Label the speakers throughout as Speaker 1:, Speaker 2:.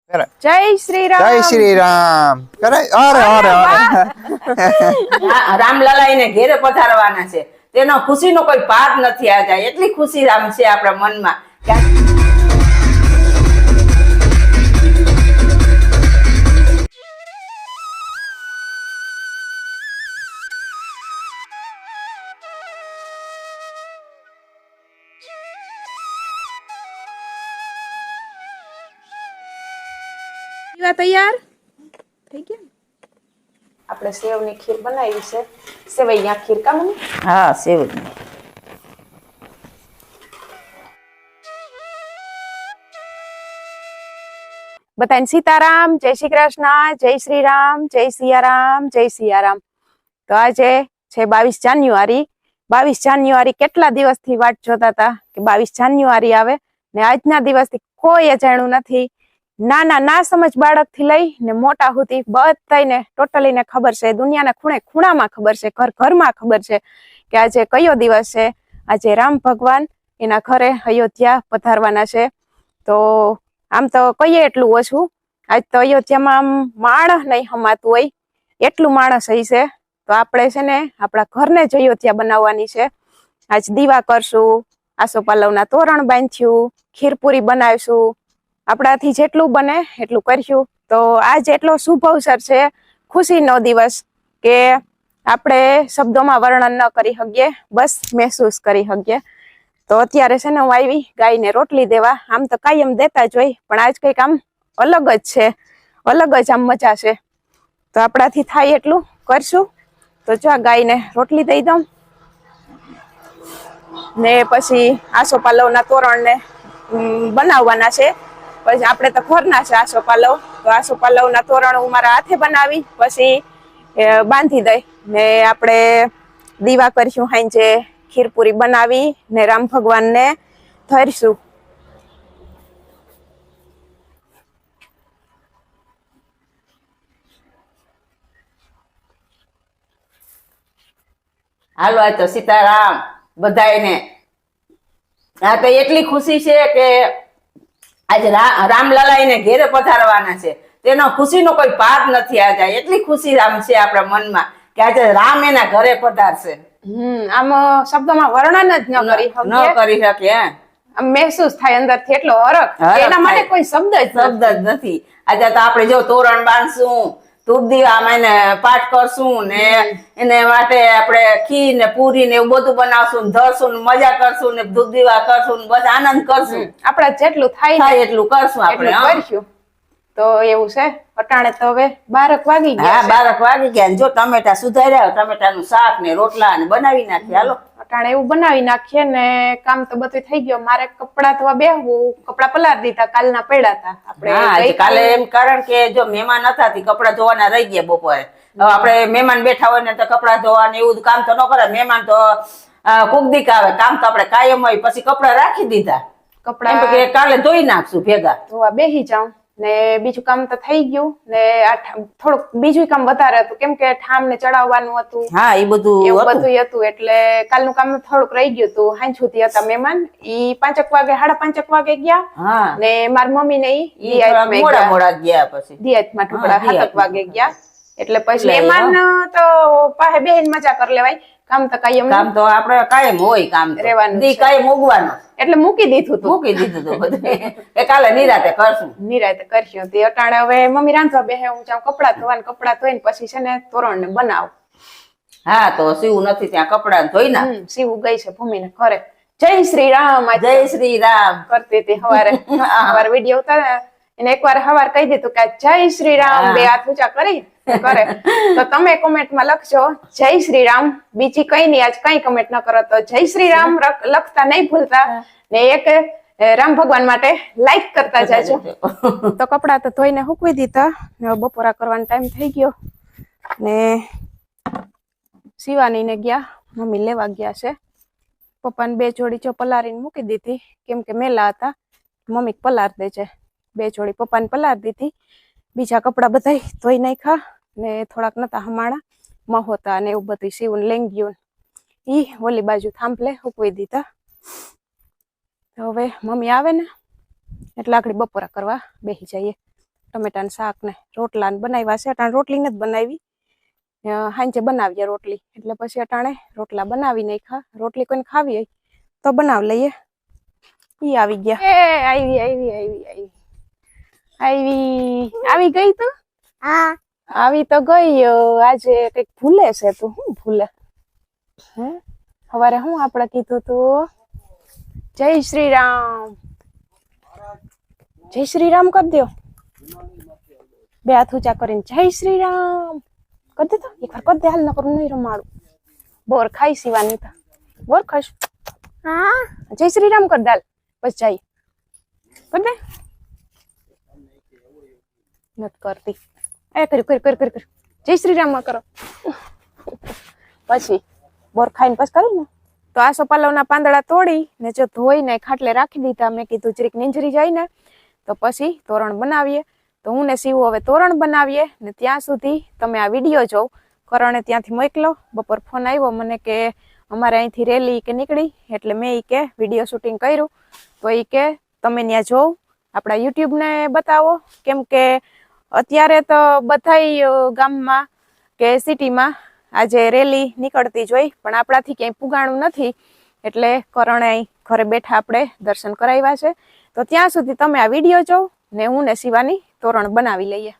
Speaker 1: जय श्री राम।
Speaker 2: जय श्री राम करे अरे अरे
Speaker 3: રામલલા ને ઘેરે પધારવાના છે તેનો ખુશીનો કોઈ પાર નથી આ જાય એટલી ખુશી રામ છે આપણા મનમાં
Speaker 1: तैयार થઈ ગયા આપણે સેવની ખીર બનાવી છે સેવૈયા ખીર કા મમ્મી
Speaker 3: હા સેવ
Speaker 1: બધાને સીતારામ જય શ્રી કૃષ્ણ જય શ્રી રામ જય સિયારામ જય સિયારામ તો આજે છે 22 જાન્યુઆરી 22 જાન્યુઆરી કેટલા દિવસથી વાટ જોતા હતા કે 22 જાન્યુઆરી આવે ને આજના દિવસથી કોઈ અજાણ્યું નથી નાના ના સમજ બાળક થી લઈ ને મોટા સુધી બધાને ટોટલી ને ખબર છે દુનિયાના ખૂણે ખૂણામાં ખબર છે ઘર ઘરમાં ખબર છે કે આજે કયો દિવસ છે આજે રામ ભગવાન એના ઘરે અયોધ્યા પધારવાના છે તો આમ તો કહીએ એટલું ઓછું આજ તો અયોધ્યામાં આમ માણસ નહીં હમાતું હોય એટલું માણસ હઈ છે તો આપણે છે ને આપણા ઘરને જ અયોધ્યા બનાવવાની છે આજ દીવા કરશું આસોપાલવના તોરણ બાંધ્યું ખીરપુરી બનાવીશું આપણાથી જેટલું બને એટલું કરશું તો આજ એટલો શુભ અવસર છે ખુશીનો દિવસ કે આપણે શબ્દોમાં વર્ણન ન કરી શકીએ બસ મહેસૂસ કરી શકીએ તો અત્યારે છે ને હું આવી ગાયને રોટલી દેવા આમ તો કાયમ દેતા જ હોય પણ આજ કંઈક આમ અલગ જ છે અલગ જ આમ મજા છે તો આપણાથી થાય એટલું કરશું તો જો ગાયને રોટલી દઈ દઉં ને પછી આસોપાલવના તોરણને બનાવવાના છે પછી આપણે તો ઘરના છે આસોપાલવ તો આસોપાલવના તોરણ હું મારા હાથે બનાવી પછી બાંધી દઈ ને આપણે દીવા કરશું હાંજે ખીરપુરી બનાવી ને રામ ભગવાનને ધરશું
Speaker 3: હાલો આ તો સીતારામ બધાયને આ તો એટલી ખુશી છે કે આજે રામલલા ને ઘેરે પધારવાના છે તેનો ખુશીનો કોઈ પાર નથી આ જાય એટલી ખુશી રામ છે આપણા મનમાં કે આજે રામ એના ઘરે પધારશે
Speaker 1: આમ શબ્દોમાં વર્ણન જ ન
Speaker 3: કરી શકે
Speaker 1: આમ મહેસૂસ થાય અંદરથી એટલો હરખ એના માટે કોઈ શબ્દ જ
Speaker 3: નથી આજે તો આપણે જો તોરણ બાંધશું ધૂપ દીવામાં એને પાઠ કરશું ને એને માટે આપણે ખીર ને પૂરી ને એવું બધું બનાવશું ને ધરશું ને મજા કરશું ને ધૂપ દીવા કરશું ને બસ આનંદ કરશું
Speaker 1: આપડા જેટલું થાય
Speaker 3: એટલું કરશું આપણે
Speaker 1: કરશું તો એવું છે અટાણે તો હવે 12 વાગી ગયા
Speaker 3: 12 વાગી ગયા જો ટમેટા સુધાર્યા ટમેટાનું શાક ને રોટલા ને બનાવી નાખી હાલો
Speaker 1: અટાણે એવું બનાવી નાખીએ ને કામ તો બધું થઈ ગયો મારે કપડા ધોવા બેહવું કપડા પલાર દીધા કાલના પડ્યા હતા
Speaker 3: આપણે કાલે એમ કારણ કે જો મહેમાન હતા કપડા ધોવાના રહી ગયા બપોરે આપણે મહેમાન બેઠા હોય ને તો કપડા ધોવા ને એવું કામ તો ન કરે મહેમાન તો કુકદીક આવે કામ તો આપણે કાયમ હોય પછી કપડા રાખી દીધા કપડા કાલે ધોઈ નાખશું ભેગા
Speaker 1: ધોવા બેસી જાઉં ને બીજું કામ તો થઈ ગયું ને થોડુંક બીજું કામ વધારે હતું કેમ કે ઠામ ને ચડાવવાનું હતું
Speaker 3: હા એ બધું
Speaker 1: હતું એટલે કાલનું કામ થોડુંક રહી ગયું હતું હાંજ સુધી હતા મહેમાન ઈ 5 વાગે 5:30 વાગે ગયા ને મારી મમ્મી ને ઈ
Speaker 3: મોડા ગયા પછી
Speaker 1: દિયાતમાં ટુકડા 7 વાગે ગયા એટલે પછી મહેમાન તો પાસે બેહીને મજા કરી લેવાય કામ તો
Speaker 3: આપણે કાયમ હોય કામ
Speaker 1: રહેવાનું
Speaker 3: કાયમ ઉગવાનું
Speaker 1: એટલે મૂકી દીધું
Speaker 3: બધું એ કાલે નિરાતે
Speaker 1: કરશું તે અટાણે હવે મમ્મી રાંધવા બેહે હું જાઉં કપડા ધોઈને પછી છે ને તોરણ ને બનાવ
Speaker 3: હા તો સીવું નથી ત્યાં કપડા ધોઈ ના
Speaker 1: સીવું ગઈ છે ભૂમિ ને ઘરે જય શ્રી રામ
Speaker 3: જય શ્રી રામ
Speaker 1: કરતી હતી સવારે વિડીયો ઉતારે એને એકવાર સવાર કહી દીધું કે જય શ્રી રામ બે હાથ ઊંચા કરી કરે તો તમે કોમેન્ટમાં લખજો જય શ્રી રામ બીજી કઈ નહીં આજ કઈ કમેન્ટ ન કરો તો જય શ્રી રામ લખતા નહીં ભૂલતા ને એક રામ ભગવાન માટે લાઈક કરતા જાજો તો કપડા તો ધોઈને સૂકવી દીધા ને બપોરા કરવાનો ટાઈમ થઈ ગયો ને શિવાની ને ગયા મમ્મી લેવા ગયા છે પપ્પાને 2 જોડી જો પલારીને મૂકી દીધી કેમ કે મેલા હતા મમ્મી પલાર દે છે 2 જોડી પપ્પાને પલાર દીધી બીજા કપડા બધા ધોઈ નાખ્યા ને થોડાક નતા હમાણા મહોતા ને એવું બધું સીવું લઈ ગયું ઈ ઓલી બાજુ થાંભલે સૂકવી દીધા તો હવે મમ્મી આવે ને એટલે આગળ બપોરા કરવા બેસી જઈએ ટમેટાનું શાક ને રોટલા ને બનાવ્યા છે. અટાણે રોટલી નથી બનાવી, હાંજે બનાવીએ રોટલી, એટલે પછી અટાણે રોટલા બનાવી નાખ્યા. રોટલી કોઈને ખાવી હોય તો બનાવી લઈએ. ઈ આવી ગયા. એ આવી આવી આવી આવી આવી આવી ગઈ તું?
Speaker 4: હા
Speaker 1: આવી તો ગઈ. આજે કઈક ભૂલે છે તું. શું ભૂલે? હે સવારે હું આપણે કીધું તું? જય શ્રી રામ. જય શ્રી રામ કરી દો. બે હાથ ઊંચા કરીને જય શ્રી રામ કરી દે. તો એક વાર કરી દે. હાલ ન કરું નહીં રમાડું. બોર ખાઈ સીવાની તો બોર ખાઈશ.
Speaker 4: હા
Speaker 1: જય શ્રી રામ કરી દે. હાલ બસ જાય કરી દે. નથી કરતી. એ કર્યું કર્યું કર્યું કર્યું. જય શ્રી રામ કરો. પછી બોર ખાઈને પછી કરી ને. તો આ સોપાલવના પાંદડા તોડી ને જો ધોઈને ખાટલે રાખી દીધા. મેં કીધું જરીક નીંજરી જાય ને તો પછી તોરણ બનાવીએ. તો હું ને શિવું હવે તોરણ બનાવીએ ને ત્યાં સુધી તમે આ વિડીયો જોવ. કરણે ત્યાંથી મોકલો. બપોર ફોન આવ્યો મને કે અમારે અહીંથી રેલી કે નીકળી, એટલે મેં ઈ કે વિડીયો શૂટિંગ કર્યું. તો ઈ કે તમે ત્યાં જોવ, આપણા યુટ્યુબને બતાવો. કેમ કે અત્યારે તો બધાય ગામમાં કે સિટીમાં આજે રેલી નીકળતી જોઈ, પણ આપણાથી ક્યાંય પુગાણું નથી. એટલે કરણે ઘરે બેઠા આપણે દર્શન કરાવ્યા છે. તો ત્યાં સુધી તમે આ વિડીયો જોવ ને હું ને શિવાની તોરણ બનાવી લઈએ.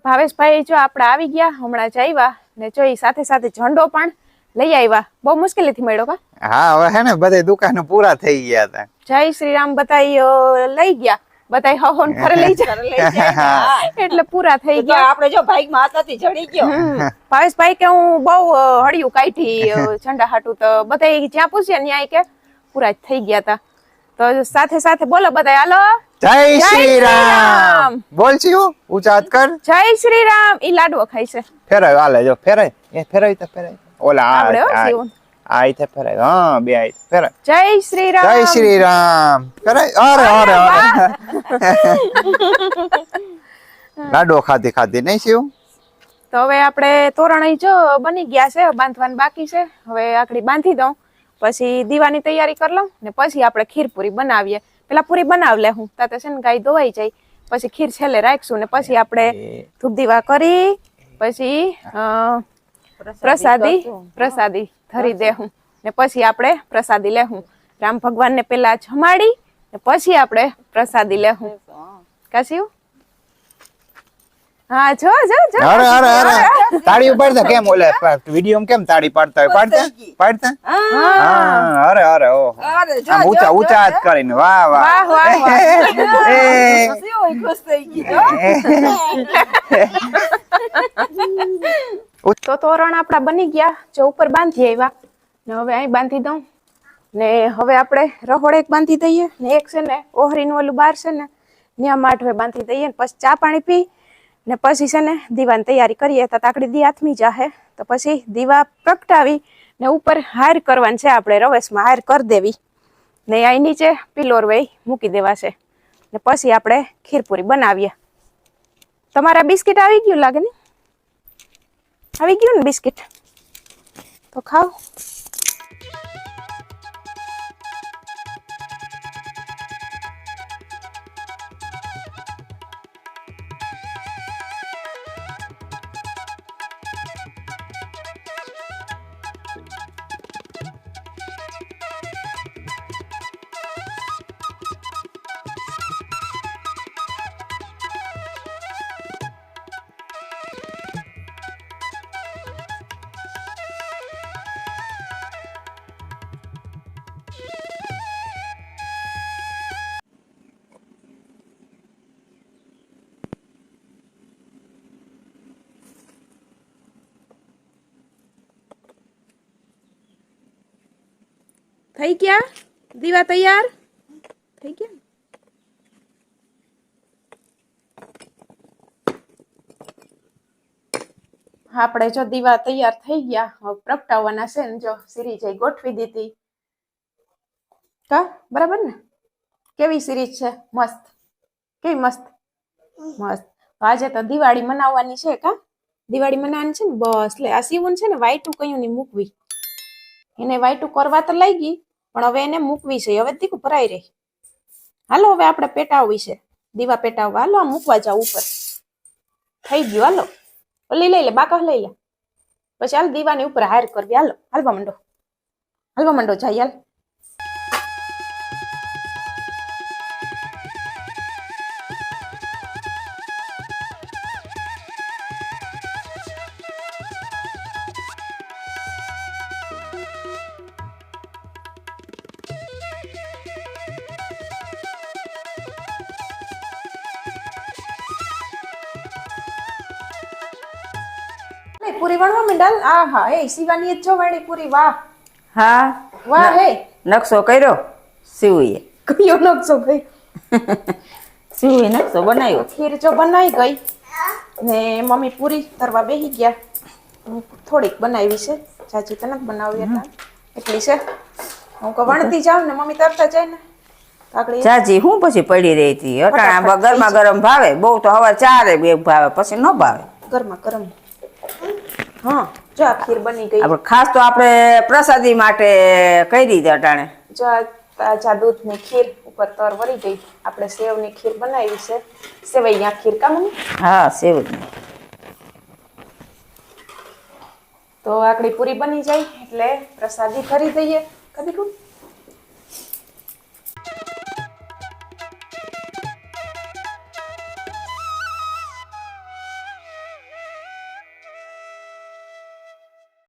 Speaker 1: ભાવેશભાઈ જો આપણે આવી ગયા હમણાં જ આવ્યા ને જો ઈ સાથે સાથે ઝંડો પણ લઈ આવ્યા. બહુ મુશ્કેલીથી મળ્યો કા?
Speaker 2: હા હવે હે ને બધે દુકાનો પૂરા થઈ ગયા હતા.
Speaker 1: જય શ્રી રામ બધાય લઈ ગયા. બધાય હહોન ઘરે લઈ જાય એટલે પૂરા થઈ
Speaker 3: તો
Speaker 1: ગયા.
Speaker 3: આપણે જો બાઈક માં હાથાથી જડી ગયો.
Speaker 1: ભાવેશભાઈ કે હું બહુ હળિયું કાઢી ઝંડા હાટું તો બધાય જ્યાં પૂછ્યા ન્યાય કે પૂરા જ થઈ ગયા હતા. તો સાથે સાથે બોલો બધાય હાલો
Speaker 2: જય શ્રી રામ. બોલ છીયું ઊંચા હાથ કર.
Speaker 1: જય શ્રી રામ. ઈ લાડવો ખાય છે.
Speaker 2: ફેરાય હાલે જો ફેરાય એ ફેરાય તો ફેરાય ઓલા
Speaker 1: આવડે હો
Speaker 2: આ
Speaker 1: શિવન.
Speaker 2: આ રીતે ફેરાય હા બે આ ફેરાય.
Speaker 1: જય શ્રી રામ.
Speaker 2: જય શ્રી રામ ફેરાય. અરે અરે અરે લાડો ખાધી ખાધી નહીં શિવ.
Speaker 1: તો હવે આપણે તોરણ જો બની ગયા છે બાંધવાનું બાકી છે. હવે આકડી બાંધી દઉં પછી દીવાની તૈયારી કરી લઉં ને પછી આપણે ખીરપુરી બનાવીએ. પેલા પૂરી બનાવ લે હું તાતે છે ને ગાય ધોવાઈ જાય પછી ખીર છેલ્લે રાખશું ને પછી આપણે ધૂપ દીવા કરી પછી પ્રસાદી ધરી દેહું ને પછી આપણે પ્રસાદી લેહું. રામ ભગવાન ને પેલા જમાડી ને પછી આપણે પ્રસાદી લેહું. કાશી હા જો જો જો
Speaker 2: અરે અરે અરે તાળી ઉપાડતા કેમ ઓલે વિડીયો કેમ તાળી પાડતા હોય પાડતા પાડતા હા અરે અરે ઓહો
Speaker 3: અરે જો
Speaker 2: આમ ઊંચા ઊંચા હાથ કરીને વાહ વાહ
Speaker 1: વાહ વાહ વાહ.
Speaker 2: એ,
Speaker 3: શિવ ખુશ થઈ ગઈ.
Speaker 1: તો તોરણ આપડા બની ગયા જો ઉપર બાંધી આવ્યા ને હવે અહીં બાંધી દઉં ને હવે આપણે રહોડે એક બાંધી દઈએ ને એક છે ને ઓહરીનું ઓલું બાર છે ને ત્યાં માટવે બાંધી દઈએ ને પછી ચા પાણી પી ને પછી છે ને દીવાની તૈયારી કરીએ તો તાકડી દી હાથમી જાહે તો પછી દીવા પ્રગટાવી ને ઉપર હાર કરવાની છે આપણે રવેશમાં હાર કરી દેવી ને અહીં નીચે પિલોર વહી મૂકી દેવા છે ને પછી આપણે ખીરપુરી બનાવીએ. તમારા બિસ્કિટ આવી ગયું લાગે ને? આવી ગયું ને બિસ્કિટ તો ખાઓ. થઈ ગયા દીવા તૈયાર થઈ ગયા. આપણે જો દીવા તૈયાર થઈ ગયા હવે પ્રગટાવવાના છે ને જો સિરીજ ગોઠવી દીધી કા બરાબર ને? કેવી સિરીજ છે? મસ્ત. કેવી મસ્ત મસ્ત. આજે તો દિવાળી મનાવવાની છે કા? દિવાળી મનાવવાની છે ને બસ લે આ સીવન છે ને વાઈટું કયું ની મૂકવી એને વાઈટું કરવા તો લઈ ગઈ પણ હવે એને મૂકવી છે. હવે દીકું ભરાઈ રહી. હાલો હવે આપણે પેટાવવી છે દીવા પેટાવવા. હાલો આ મૂકવા જાવ ઉપર. થઈ ગયું હાલો ઓલી લઈ લે બાકસ લઈ લે પછી હાલ દીવાની ઉપર હાર કરવી. હાલો હાલવા માંડો જાય હાલ. પૂરી વણવા માંડાલ. આ હા એ શિવાની જ જો વણી પૂરી. વાહ
Speaker 3: હા
Speaker 1: વાહ હે
Speaker 3: નકશો કર્યો શિવએ.
Speaker 1: કયો નકશો ગઈ.
Speaker 3: શિવએ નકશો બનાવ્યો.
Speaker 1: ખીર જો બનાવી ગઈ ને મમ્મી પૂરી તરવા બેસી ગયા. હું થોડીક બનાવી છે ચાચી તને બનાવી હતા એટલી છે. હું કહું વણતી જાઉં ને મમ્મી તરતા જાય ને આગળ
Speaker 3: ચાચી હું પછી પડી રહી હતી અટાણા ગરમા ગરમ ભાવે બહુ તો હવે ચારે બે ભાવે પછી ન ભાવે
Speaker 1: ગરમા ગરમ. હા જો આ ખીર બની ગઈ.
Speaker 3: આપણે ખાસ તો આપણે પ્રસાદી માટે કરી દીધી અટાણે.
Speaker 1: જો આ તાજા દૂધની ખીર ઉપર તર વળી ગઈ. આપણે સેવની ખીર બનાવી છે. સેવૈયા ખીર કા મમ્મી?
Speaker 3: હા સેવ જ.
Speaker 1: તો આકડી પૂરી બની જાય એટલે પ્રસાદી કરી દઈએ કદી